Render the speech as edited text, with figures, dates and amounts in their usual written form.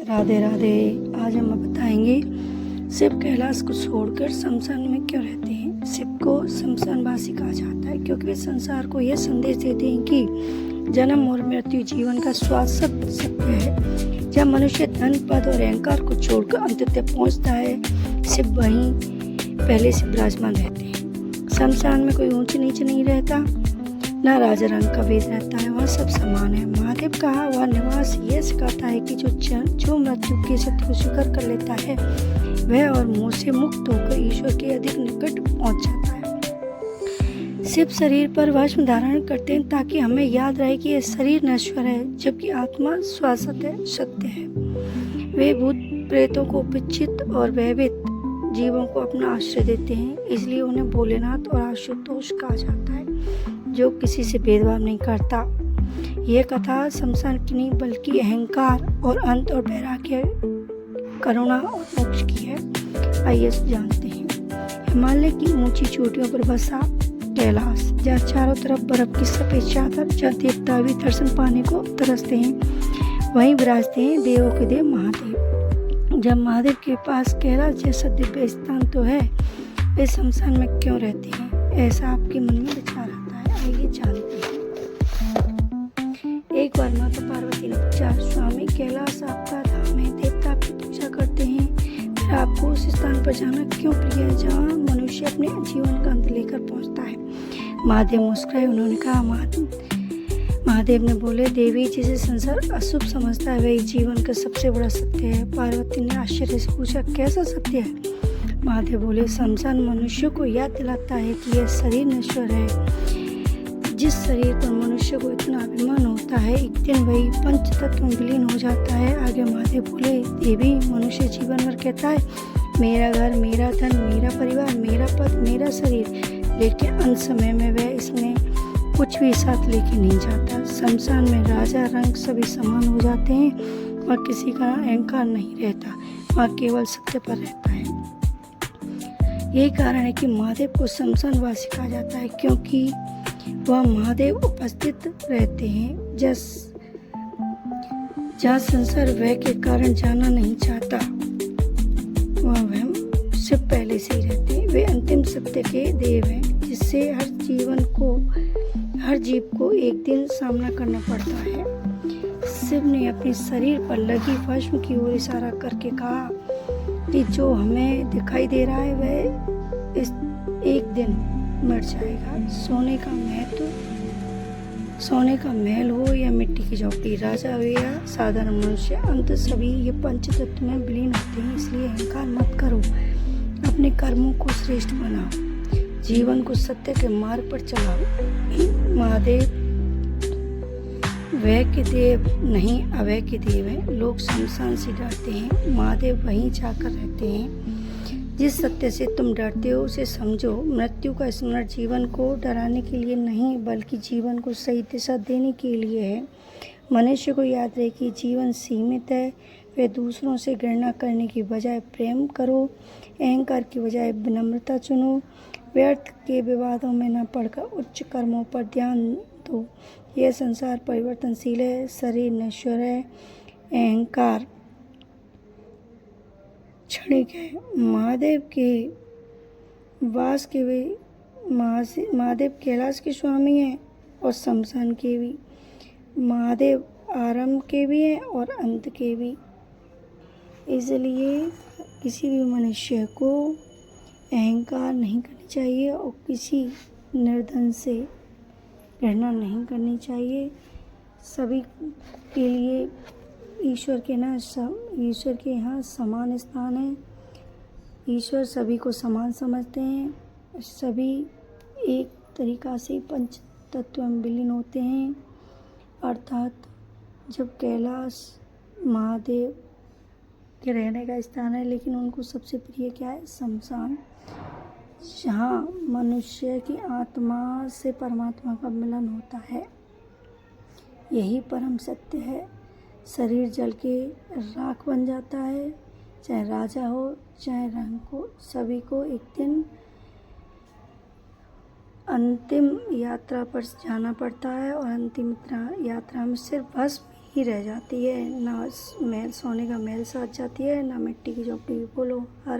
राधे राधे। आज हम बताएंगे शिव कैलाश को छोड़कर शमशान में क्यों रहते हैं। शिव को शमशानवासी कहा जाता है क्योंकि वे संसार को यह संदेश देते हैं कि जन्म और मृत्यु जीवन का शाश्वत सत्य है। जब मनुष्य धन पद और अहंकार को छोड़कर अंततः पहुंचता है, शिव वहीं पहले से विराजमान रहते हैं। शमशान में कोई ऊंच नीच नहीं रहता, न राजा रंग का भेद रहता है, वहाँ सब समान है। महादेव का वह निवास यह सिखाता है कि जो मृत्यु के सत्य को स्वीकार कर लेता है वह और मोह से मुक्त होकर ईश्वर के अधिक निकट पहुंच जाता है। शिव शरीर पर वस्त्र धारण करते हैं ताकि हमें याद रहे कि यह शरीर नश्वर है जबकि आत्मा शाश्वत है, सत्य है। वे भूत प्रेतों को उपेक्षित और भयभीत जीवों को अपना आश्रय देते हैं, इसलिए उन्हें भोलेनाथ और आशुतोष कहा जाता है, जो किसी से भेदभाव नहीं करता। यह कथा शमशान की नहीं बल्कि अहंकार और अंत और वैराग्य, करुणा और मोक्ष की है। आइए जानते हैं। हिमालय की ऊंची चोटियों पर बसा कैलाश, जहाँ चारों तरफ बर्फ की सफेद चादर, जहाँ देवता भी दर्शन पाने को तरसते हैं, वहीं विराजते हैं देवों के देव महादेव। जब महादेव के पास कैलाश जैसा दिव्य स्थान तो है, वे शमशान में क्यों रहते हैं? ऐसा आपके मन में विचार आता है, आइए जानते हैं। एक बार माता पार्वती ने पूछा, स्वामी कैलाश आपका धाम है, देवता आपकी पूजा करते हैं, फिर आपको उस स्थान पर जाना क्यों प्रिय है जहाँ मनुष्य अपने जीवन का अंत लेकर पहुँचता है? महादेव मुस्कुराए। उन्होंने कहा, महादेव ने बोले, देवी जिसे संसार अशुभ समझता है वही जीवन का सबसे बड़ा सत्य है। पार्वती ने आश्चर्य से पूछा, कैसा सत्य है? महादेव बोले, शमशान मनुष्य को याद दिलाता है कि यह शरीर नश्वर है। जिस शरीर पर मनुष्य को इतना अभिमान होता है, एक दिन वही पंच तत्व में विलीन हो जाता है। आगे महादेव बोले, देवी मनुष्य जीवन भर कहता है, मेरा घर, मेरा धन, मेरा परिवार, मेरा पद, मेरा शरीर, लेकिन अंत समय में वह इसमें कुछ भी साथ लेके नहीं जाता। शमशान में राजा रंग सभी समान हो जाते हैं, वहाँ किसी का अहंकार नहीं रहता, वहाँ केवल सत्य पर रहता है। यही कारण है कि महादेव को शमशानवासी कहा जाता है, क्योंकि वह महादेव उपस्थित रहते हैं। जहाँ संसार वह के कारण जाना नहीं चाहता, वह शिव पहले से ही रहते हैं। वे अंतिम सत्य के देव हैं, जिससे हर जीव को एक दिन सामना करना पड़ता है। शिव ने अपने शरीर पर लगी भस्म की ओर इशारा करके कहा कि जो हमें दिखाई दे रहा है वह इस एक दिन मर जाएगा। सोने का महल हो या मिट्टी की झोपड़ी, राजा हो या साधारण मनुष्य, अंत सभी ये पंच तत्व में विलीन होते हैं। इसलिए अहंकार मत करो, अपने कर्मों को श्रेष्ठ बनाओ, जीवन को सत्य के मार्ग पर चलाओ। महादेव वह के देव नहीं, अवय के देव हैं। लोग शमशान से डरते हैं, महादेव वहीं जाकर रहते हैं। जिस सत्य से तुम डरते हो उसे समझो। मृत्यु का स्मरण जीवन को डराने के लिए नहीं बल्कि जीवन को सही दिशा देने के लिए है। मनुष्य को याद रहे कि जीवन सीमित है। वे दूसरों से घृणा करने की बजाय प्रेम करो, अहंकार की बजाय विनम्रता चुनो, व्यर्थ के विवादों में न पड़कर उच्च कर्मों पर ध्यान दो। यह संसार परिवर्तनशील है, शरीर नश्वर है, अहंकार क्षणिक है। महादेव कैलाश के स्वामी हैं और शमशान के भी। महादेव आरंभ के भी हैं और अंत के भी। इसलिए किसी भी मनुष्य को अहंकार नहीं करनी चाहिए और किसी निर्धन से घृणा नहीं करनी चाहिए। सभी के लिए ईश्वर के यहाँ समान स्थान है। ईश्वर सभी को समान समझते हैं। सभी एक तरीक़ा से पंच तत्व में विलीन होते हैं। अर्थात जब कैलाश महादेव के रहने का स्थान है, लेकिन उनको सबसे प्रिय क्या है? शमशान, जहाँ मनुष्य की आत्मा से परमात्मा का मिलन होता है। यही परम सत्य है। शरीर जल के राख बन जाता है, चाहे राजा हो चाहे रंक हो, सभी को एक दिन अंतिम यात्रा पर जाना पड़ता है और अंतिम यात्रा में सिर्फ भस्म ही रह जाती है, ना महल सोने का महल साथ जाती है, ना मिट्टी की झोपड़ी। बोलो हर